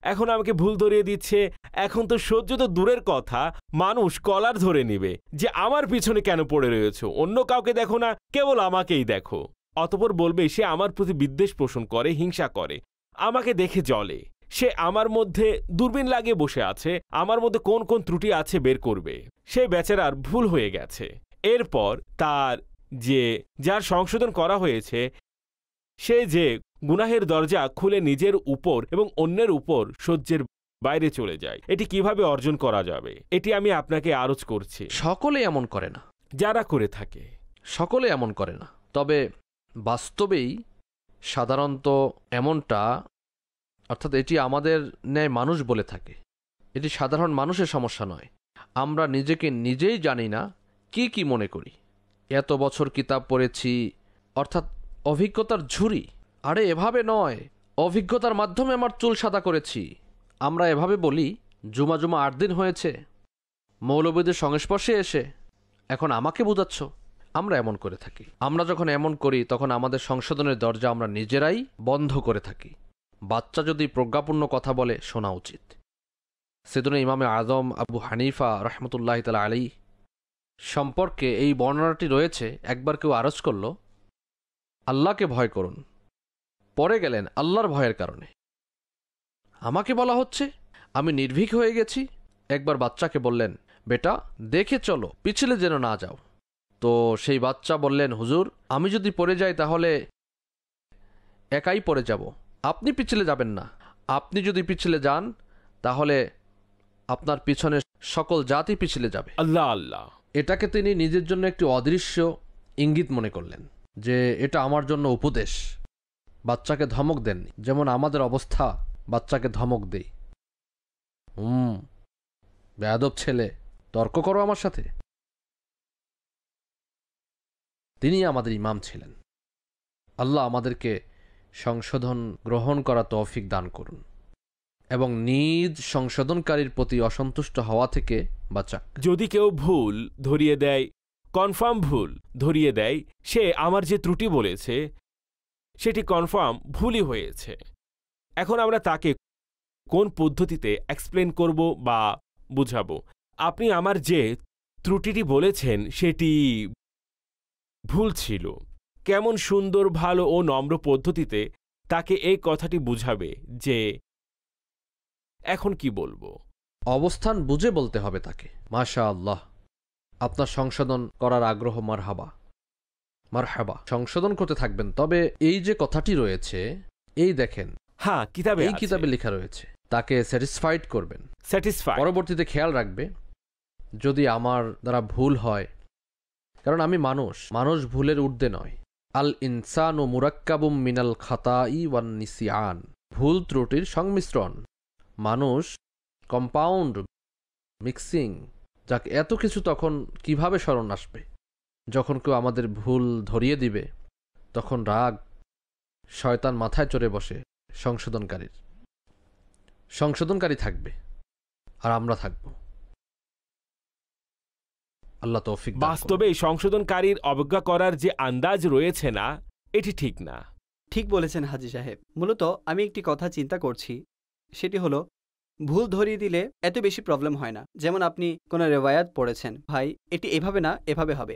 Speaker 7: এখন আমাকে ভুল ধরিয়ে দিচ্ছে। এখন তো সহ্য তো দূরের কথা, মানুষ কলার ধরে নিবে যে আমার পিছনে কেন পড়ে রয়েছে, অন্য কাউকে দেখো না, কেবল আমাকেই দেখো। অতঃপর বলবে সে আমার প্রতি বিদ্বেষ পোষণ করে, হিংসা করে, আমাকে দেখে জ্বলে, সে আমার মধ্যে দূরবীন লাগিয়ে বসে আছে, আমার মধ্যে কোন কোন ত্রুটি আছে বের করবে। সে বেচারার ভুল হয়ে গেছে। এরপর তার যার সংশোধন করা হয়েছে, সে যে গুনাহের দরজা খুলে নিজের উপর এবং অন্যের উপর সহ্যের বাইরে চলে যায়। এটি কিভাবে অর্জন করা যাবে, এটি আমি আপনাকে আরজ করছি।
Speaker 2: সকলে এমন করে না,
Speaker 7: যারা করে থাকে
Speaker 2: সকলে এমন করে না, তবে বাস্তবেই সাধারণত এমনটা, অর্থাৎ এটি আমাদের ন্যায় মানুষ বলে থাকে, এটি সাধারণ মানুষের সমস্যা নয়। আমরা নিজেকে নিজেই জানি না কি মনে করি। এত বছর কিতাব পড়েছি, অর্থাৎ অভিজ্ঞতার ঝুরি। আরে এভাবে নয়, অভিজ্ঞতার মাধ্যমে আমার চুল সাদা করেছি। আমরা এভাবে বলি, জুমা 8 দিন হয়েছে মৌলবীদের সংস্পর্শে এসে, এখন আমাকে বুঝাচ্ছ। আমরা এমন করে থাকি। আমরা যখন এমন করি তখন আমাদের সংশোধনের দরজা আমরা নিজেরাই বন্ধ করে থাকি। বাচ্চা যদি প্রজ্ঞাপূর্ণ কথা বলে শোনা উচিত। সেদিনে ইমামে আজম আবু হানিফা রহমতুল্লাহ তাআলা আলাইহি সম্পর্কে এই বর্ণনাটি রয়েছে। একবার কেউ আরজ করল, আল্লাহকে ভয় করুন, পরে গেলেন আল্লাহর ভয়ের কারণে। আমাকে বলা হচ্ছে, আমি নির্ভীক হয়ে গেছি। একবার বাচ্চাকে বললেন, বেটা দেখে চলো, পিছলে যেন না যাও। তো সেই বাচ্চা বললেন, হুজুর আমি যদি পড়ে যাই তাহলে একাই পড়ে যাব, আপনি পিছলে যাবেন না। আপনি যদি পিছলে যান তাহলে আপনার পিছনে সকল জাতি পিছলে যাবে।
Speaker 7: আল্লাহ আল্লাহ।
Speaker 2: এটাকে তিনি নিজের জন্য একটি অদৃশ্য ইঙ্গিত মনে করলেন যে এটা আমার জন্য উপদেশ। বাচ্চাকে ধমক দেননি, যেমন আমাদের অবস্থা বাচ্চাকে ধমক দেই, বেয়াদব ছেলে, তর্ক করো আমার সাথে। তিনি আমাদের ইমাম ছিলেন। আল্লাহ আমাদেরকে সংশোধন গ্রহণ করা তৌফিক দান করুন এবং নিজ সংশোধনকারীর প্রতি অসন্তুষ্ট হওয়া থেকে বাঁচাক।
Speaker 7: যদি কেউ ভুল ধরিয়ে দেয়, কনফার্ম ভুল ধরিয়ে দেয়, সে আমার যে ত্রুটি বলেছে সেটি কনফার্ম ভুলই হয়েছে। এখন আমরা তাকে কোন পদ্ধতিতে এক্সপ্লেন করব বা বুঝাবো? আপনি আমার যে ত্রুটিটি বলেছেন সেটি ভুল ছিল। কেমন সুন্দর, ভালো ও নম্র পদ্ধতিতে তাকে এই কথাটি বুঝাবে যে এখন কি বলবো?
Speaker 2: অবস্থান বুঝে বলতে হবে তাকে, মাশা আল্লাহ, আপনার সংশোধন করার আগ্রহ, মারহাবা মারহাবা, সংশোধন করতে থাকবেন। তবে এই যে কথাটি রয়েছে, এই দেখেন,
Speaker 7: হ্যাঁ, কিতাবে
Speaker 2: এই কিতাবে লেখা রয়েছে, তাকে স্যাটিসফাইড করবেন,
Speaker 7: স্যাটিসফাই।
Speaker 2: পরবর্তীতে খেয়াল রাখবে যদি আমার দ্বারা ভুল হয়, কারণ আমি মানুষ ভুলের ঊর্ধ্বে নয়। আল ইনসানু মুরাক্কাবুম মিনাল খাতাই ওয়ান নিসিয়ান, ভুল ত্রুটির সংমিশ্রণ। মানুষ কম্পাউন্ড, মিক্সিং, যাকে এত কিছু, তখন কিভাবে স্মরণ আসবে? যখন কেউ আমাদের ভুল ধরিয়ে দিবে, তখন রাগ, শয়তান মাথায় চড়ে বসে সংশোধনকারী থাকবে, আর আমরা থাকব। আল্লাহ তৌফিক দান করুন।
Speaker 7: বাস্তবে সংশোধনকারীর অবজ্ঞা করার যে আন্দাজ রয়েছে না, এটি ঠিক না।
Speaker 3: ঠিক বলেছেন হাজী সাহেব। মূলত আমি একটি কথা চিন্তা করছি, সেটি হলো ভুল ধরিয়ে দিলে এত বেশি প্রবলেম হয় না। যেমন আপনি কোনো রেওয়ায়াত পড়েছেন, ভাই এটি এভাবে না এভাবে হবে,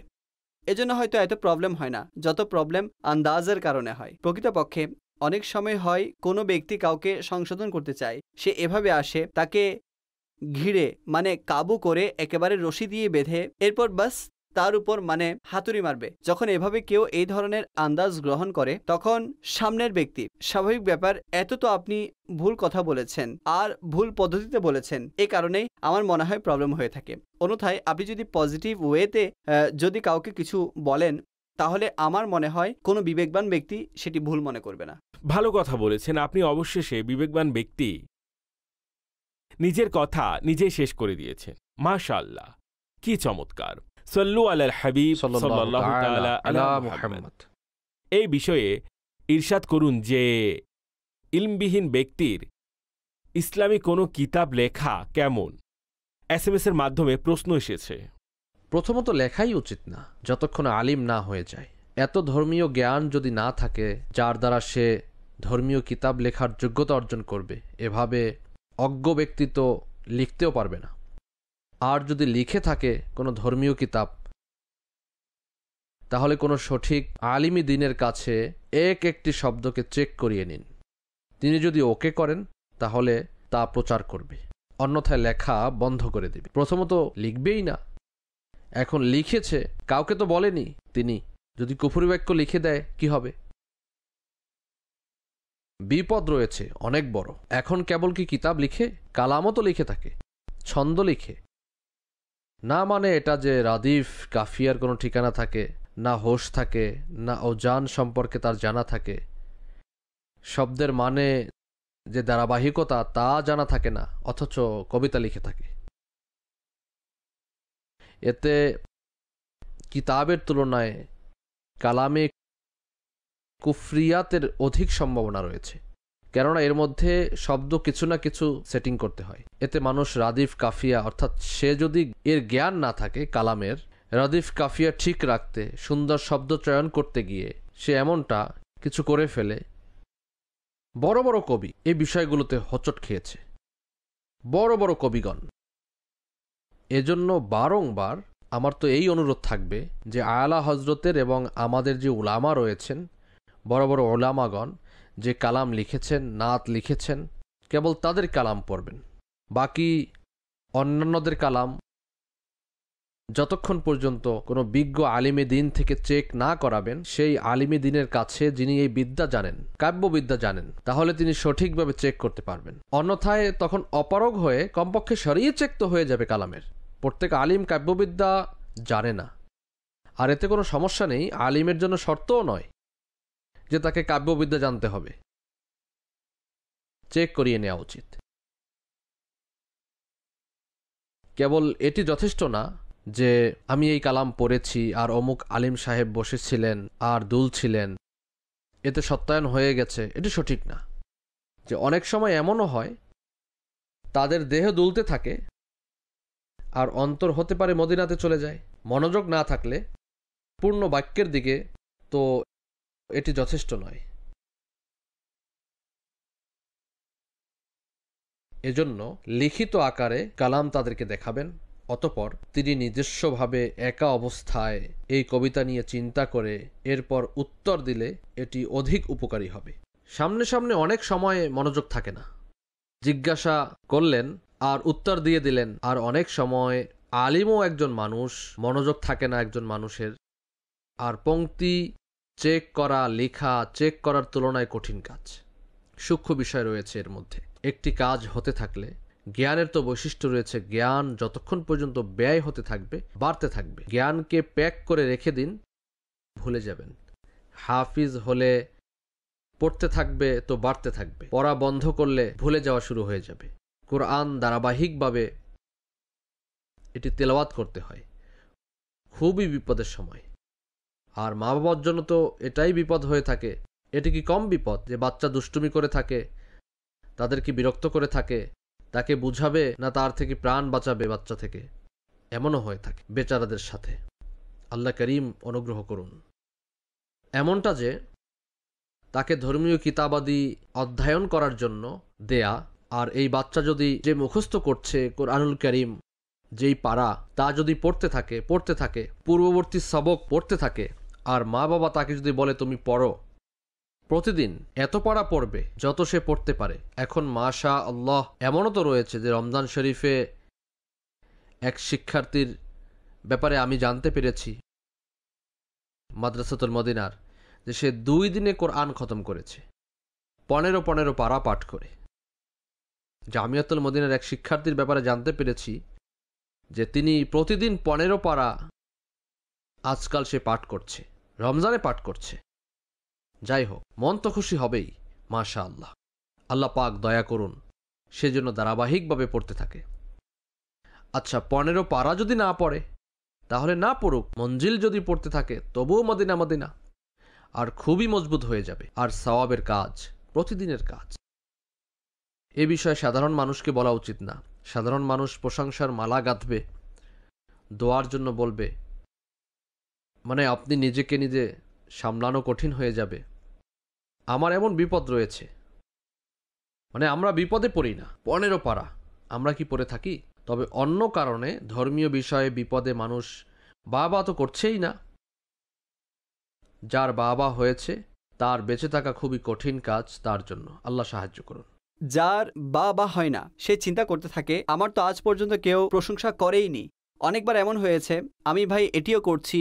Speaker 3: এজন্য হয়তো এত প্রবলেম হয় না যত প্রবলেম আন্দাজের কারণে হয়। প্রকৃতপক্ষে অনেক সময় হয় কোনো ব্যক্তি কাউকে সংশোধন করতে চায়, সে এভাবে আসে, তাকে ঘিরে মানে কাবু করে একেবারে রশি দিয়ে বেঁধে এরপর বাস তার উপর মানে হাতুড়ি মারবে। যখন এভাবে কেউ এই ধরনের আন্দাজ গ্রহণ করে, তখন সামনের ব্যক্তি, স্বাভাবিক ব্যাপার, এত তো আপনি ভুল কথা বলেছেন আর ভুল পদ্ধতিতে বলেছেন, এই কারণেই আমার মনে হয় প্রবলেম হয়ে থাকে। অন্যথায় আপনি যদি পজিটিভ ওয়েতে যদি কাউকে কিছু বলেন, তাহলে আমার মনে হয় কোনো বিবেকবান ব্যক্তি সেটি ভুল মনে করবে না।
Speaker 7: ভালো কথা বলেছেন আপনি। অবশেষে বিবেকবান ব্যক্তি নিজের কথা নিজেই শেষ করে দিয়েছেন। মাশাআল্লাহ, কি চমৎকার। সাল্লু আলাল হাবিব সাল্লাল্লাহু তাআলা আলা মুহাম্মদ। এই বিষয়ে ইরশাদ করুন যে ইলমবিহীন ব্যক্তির ইসলামী কোনো কিতাব লেখা কেমন? SMS এর মাধ্যমে প্রশ্ন এসেছে।
Speaker 2: প্রথমত লেখাই উচিত না যতক্ষণ আলিম না হয়ে যায়। এত ধর্মীয় জ্ঞান যদি না থাকে যার দ্বারা সে ধর্মীয় কিতাব লেখার যোগ্যতা অর্জন করবে, এভাবে অজ্ঞ ব্যক্তি তো লিখতেও পারবে না। আর যদি লিখে থাকে কোনো ধর্মীয় কিতাব, তাহলে কোনো সঠিক আলিমি দ্বীনের কাছে একটি শব্দকে চেক করিয়ে নিন। তিনি যদি ওকে করেন তাহলে তা প্রচার করবে, অন্যথায় লেখা বন্ধ করে দেবে। প্রথমত লিখবেই না। এখন লিখেছে, কাউকে তো বলেনি, তিনি যদি কুফরি বাক্য লিখে দেয় কি হবে? বিপদ রয়েছে অনেক বড়। এখন কেবল কি কিতাব লিখে, কালামও তো লিখে থাকে, ছন্দ লিখে না, মানে এটা যে রাদিফ কাফিয়ার কোনো ঠিকানা থাকে না, হোশ থাকে না, ওজান সম্পর্কে তার জানা থাকে, শব্দের মানে যে ধারাবাহিকতা তা জানা থাকে না, অথচ কবিতা লিখে থাকে। এতে কিতাবের তুলনায় কালামে কুফরিয়াতের অধিক সম্ভাবনা রয়েছে, কেননা এর মধ্যে শব্দ কিছু না কিছু সেটিং করতে হয়। এতে মানুষ রাদিফ কাফিয়া, অর্থাৎ সে যদি এর জ্ঞান না থাকে কালামের, রাদিফ কাফিয়া ঠিক রাখতে, সুন্দর শব্দ চয়ন করতে গিয়ে সে এমনটা কিছু করে ফেলে। বড় বড় কবি এই বিষয়গুলোতে হোঁচট খেয়েছে, বড় বড় কবিগণ। এজন্য বারংবার আমার তো এই অনুরোধ থাকবে যে আলা হজরতের এবং আমাদের যে উলামা রয়েছেন, বড় বড় ওলামাগণ যে কালাম লিখেছেন, নাত লিখেছেন, কেবল তাদের কালাম পড়বেন। বাকি অন্যান্যদের কালাম যতক্ষণ পর্যন্ত কোনো বিজ্ঞ আলিমে দিন থেকে চেক না করাবেন, সেই আলিমে দিনের কাছে যিনি এই বিদ্যা জানেন, কাব্যবিদ্যা জানেন, তাহলে তিনি সঠিকভাবে চেক করতে পারবেন। অন্যথায় তখন অপারগ হয়ে কমপক্ষে সরিয়ে চেক তো হয়ে যাবে কালামের। প্রত্যেক আলিম কাব্যবিদ্যা জানে না, আর এতে কোনো সমস্যা নেই, আলিমের জন্য শর্তও নয়। যে তাকে কাব্যবিদ্যা জানতে হবে। চেক করিয়ে নেওয়া উচিত। কেবল এটি যথেষ্ট না যে আমি এই কালাম পড়েছি আর অমুক আলিম সাহেব বসেছিলেন আর দুলছিলেন, এতে সত্যায়ন হয়ে গেছে, এটি সঠিক না। যে অনেক সময় এমনও হয় তাদের দেহ দুলতে থাকে আর অন্তর হতে পারে মদিনাতে চলে যায়। মনোযোগ না থাকলে পূর্ণ বাক্যের দিকে, তো এটি যথেষ্ট নয়। এজন্য লিখিত আকারে কালাম তাদেরকে দেখাবেন, অতঃপর তিনি নিজস্বভাবে একা অবস্থায় এই কবিতা নিয়ে চিন্তা করে এরপর উত্তর দিলে এটি অধিক উপকারী হবে। সামনে সামনে অনেক সময় মনোযোগ থাকে না, জিজ্ঞাসা করলেন আর উত্তর দিয়ে দিলেন। আর অনেক সময় আলিমও একজন মানুষ, মনোযোগ থাকে না একজন মানুষের। আর পংক্তি চেক করা, লেখা চেক করার তুলনায় কঠিন কাজ, সূক্ষ্ম বিষয় রয়েছে এর মধ্যে। একটি কাজ হতে থাকলে জ্ঞানের তো বৈশিষ্ট্য রয়েছে, জ্ঞান যতক্ষণ পর্যন্ত ব্যয় হতে থাকবে বাড়তে থাকবে। জ্ঞানকে প্যাক করে রেখে দিন, ভুলে যাবেন। হাফিজ হলে পড়তে থাকবে তো বাড়তে থাকবে, পড়া বন্ধ করলে ভুলে যাওয়া শুরু হয়ে যাবে। কোরআন ধারাবাহিকভাবে এটি তেলাওয়াত করতে হয়, খুবই বিপদের সময়। আর মা বাবার জন্য তো এটাই বিপদ হয়ে থাকে। এটি কি কম বিপদ যে বাচ্চা দুষ্টুমি করে থাকে, তাদেরকে বিরক্ত করে থাকে, তাকে বুঝাবে না তার থেকে প্রাণ বাঁচাবে বাচ্চা থেকে? এমনও হয়ে থাকে বেচারাদের সাথে। আল্লাহ করিম অনুগ্রহ করুন। এমনটা যে তাকে ধর্মীয় কিতাবাদি অধ্যয়ন করার জন্য দেয়া, আর এই বাচ্চা যদি যে মুখস্থ করছে কোরআনুল করিম যেই পারা, তা যদি পড়তে থাকে পূর্ববর্তী সবক পড়তে থাকে, আর মা বাবা তাকে যদি বলে তুমি পড়ো, প্রতিদিন এত পারা পড়বে যত সে পড়তে পারে। এখন মাশা আল্লাহ এমনও তো রয়েছে যে রমজান শরীফে এক শিক্ষার্থীর ব্যাপারে আমি জানতে পেরেছি মাদ্রাসাতুল মদিনার, যে সে 2 দিনে কোরআন খতম করেছে 15 পারা পাঠ করে। জামিয়াতুল মদিনার এক শিক্ষার্থীর ব্যাপারে জানতে পেরেছি যে তিনি প্রতিদিন 15 পারা আজকাল সে পাঠ করছে, রমজানে পাঠ করছে। যাই হোক, মন তো খুশি হবেই, মাশা আল্লাহ। আল্লাহ পাক দয়া করুন, সেজন্য ধারাবাহিকভাবে পড়তে থাকে। আচ্ছা, 15 পারা যদি না পড়ে তাহলে না পড়ুক, মঞ্জিল যদি পড়তে থাকে তবুও মদিনা মদিনা, আর খুবই মজবুত হয়ে যাবে। আর সওয়াবের কাজ, প্রতিদিনের কাজ। এ বিষয়ে সাধারণ মানুষকে বলা উচিত না। সাধারণ মানুষ প্রশংসার মালা গাঁথবে, দোয়ার জন্য বলবে, মানে আপনি নিজেকে নিজে সামলানো কঠিন হয়ে যাবে। আমার এমন বিপদ রয়েছে, মানে আমরা বিপদে পড়ি না। 15 পারা আমরা কি পড়ে থাকি? তবে অন্য কারণে ধর্মীয় বিষয়ে বিপদে মানুষ বাবা তো করছেই না। যার বাবা হয়েছে তার বেঁচে থাকা খুবই কঠিন কাজ, তার জন্য আল্লাহ সাহায্য করুন।
Speaker 3: যার বা হয় না সে চিন্তা করতে থাকে আমার তো আজ পর্যন্ত কেউ প্রশংসা করেইনি। অনেকবার এমন হয়েছে আমি ভাই এটিও করছি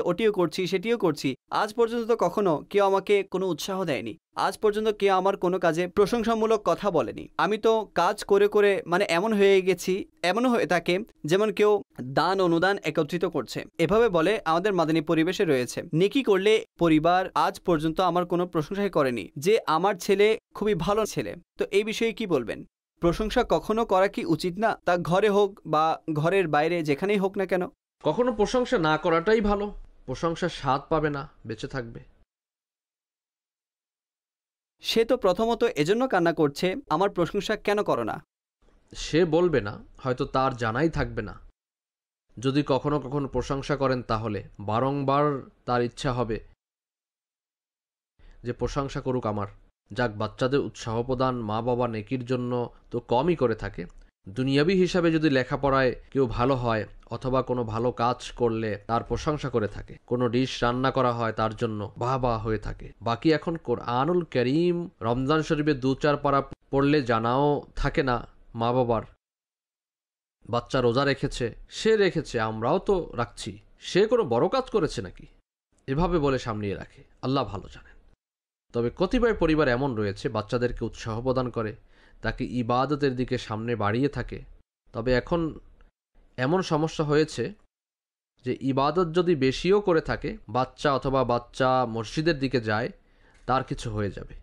Speaker 3: ওটিও করছি সেটিও করছি, আজ পর্যন্ত তো কখনো কেউ আমাকে কোনো উৎসাহ দেয়নি, আজ পর্যন্ত কেউ আমার কোনো কাজে প্রশংসামূলক কথা বলেনি। আমি তো কাজ করে করে মানে এমন হয়ে গেছি। এমনও হয়ে থাকে যেমন কেউ দান অনুদান একত্রিত করছে, এভাবে বলে আমাদের মাদানী পরিবেশে রয়েছে। নেকি করলে পরিবার আজ পর্যন্ত আমার কোনো প্রশংসাই করেনি যে আমার ছেলে খুবই ভালো ছেলে। তো এই বিষয়ে কি বলবেন? প্রশংসা কখনো করা কি উচিত না? তা ঘরে হোক বা ঘরের বাইরে যেখানেই হোক না কেন।
Speaker 2: কখনো প্রশংসা না করাটাই ভালো, প্রশংসার স্বাদ পাবে না, বেঁচে থাকবে।
Speaker 3: সে তো প্রথমত এজন্য কান্না করছে আমার প্রশংসা কেন করো না।
Speaker 2: সে বলবে না, হয়তো তার জানাই থাকবে না। যদি কখনো কখনো প্রশংসা করেন তাহলে বারংবার তার ইচ্ছা হবে যে প্রশংসা করুক আমার। যাক, বাচ্চাদের উৎসাহ প্রদান মা বাবা নেকির জন্য তো কমই করে থাকে। দুনিয়াবি হিসাবে যদি লেখাপড়ায় কেউ ভালো হয় অথবা কোনো ভালো কাজ করলে তার প্রশংসা করে থাকে, কোনো ডিশ রান্না করা হয় তার জন্য বাহ হয়ে থাকে। বাকি এখন কোরআনুল করিম রমজান শরীফে 2-4 পারা পড়লে জানাও থাকে না মা বাবার। বাচ্চা রোজা রেখেছে, সে রেখেছে, আমরাও তো রাখছি, সে কোনো বড় কাজ করেছে নাকি, এভাবে বলে সামলিয়ে রাখে। আল্লাহ ভালো জানেন। তবে কতিপয় পরিবার এমন রয়েছে বাচ্চাদেরকে উৎসাহ প্রদান করে, তাকে ইবাদতের দিকে সামনে বাড়িয়ে থাকে। তবে এখন এমন সমস্যা হয়েছে যে ইবাদত যদি বেশিও করে থাকে, বাচ্চা অথবা বাচ্চা মসজিদের দিকে যায়, তার কিছু হয়ে যাবে।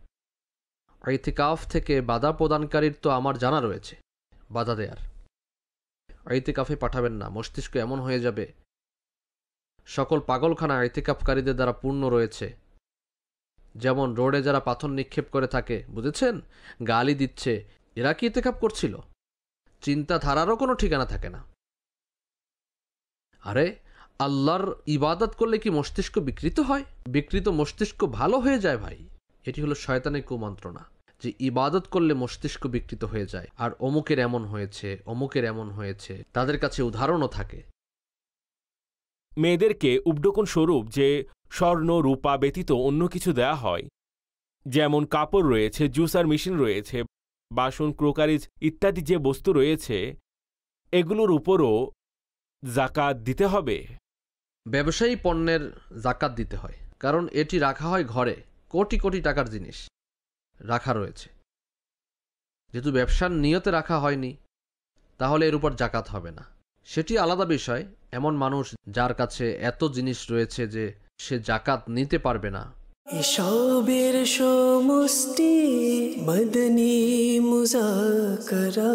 Speaker 2: ইতিকাফ থেকে বাধা প্রদানকারীর তো আমার জানা রয়েছে, বাধা দেয়ার। ইতিকাফে পাঠাবেন না, মস্তিষ্ক এমন হয়ে যাবে। সকল পাগলখানা ইতিকাফকারীদের দ্বারা পূর্ণ রয়েছে। যেমন রোডে যারা পাথর নিক্ষেপ করে থাকে, বুঝেছেন, গালি দিচ্ছে, এরা কি ইতিকাফ করছিল? চিন্তাধারারও কোনো ঠিকানা থাকে না। আরে আল্লাহর ইবাদত করলে কি মস্তিষ্ক বিকৃত হয়? বিকৃত মস্তিষ্ক ভালো হয়ে যায় ভাই। এটি হলো শয়তানের কুমন্ত্রণা, যে ইবাদত করলে মস্তিষ্ক বিকৃত হয়ে যায়, আর অমুকের এমন হয়েছে, অমুকের এমন হয়েছে, তাদের কাছে উদাহরণও থাকে।
Speaker 7: মেয়েদেরকে উপঢৌকন স্বরূপ যে স্বর্ণ রূপা ব্যতীত অন্য কিছু দেয়া হয়, যেমন কাপড় রয়েছে, জুসার মেশিন রয়েছে, বাসন, ক্রোকারিজ ইত্যাদি যে বস্তু রয়েছে, এগুলোর উপরও জাকাত দিতে হবে।
Speaker 2: ব্যবসায়ী পণ্যের জাকাত দিতে হয়, কারণ এটি রাখা হয় ঘরে, কোটি কোটি টাকার জিনিস রাখা রয়েছে। যেহেতু ব্যবসার নিয়তে রাখা হয়নি, তাহলে এর উপর জাকাত হবে না। সেটি আলাদা বিষয়। এমন মানুষ যার কাছে এত জিনিস রয়েছে যে সে জাকাত নিতে পারবে না।
Speaker 8: এসবের সমষ্টি মদনী মুজাকরা।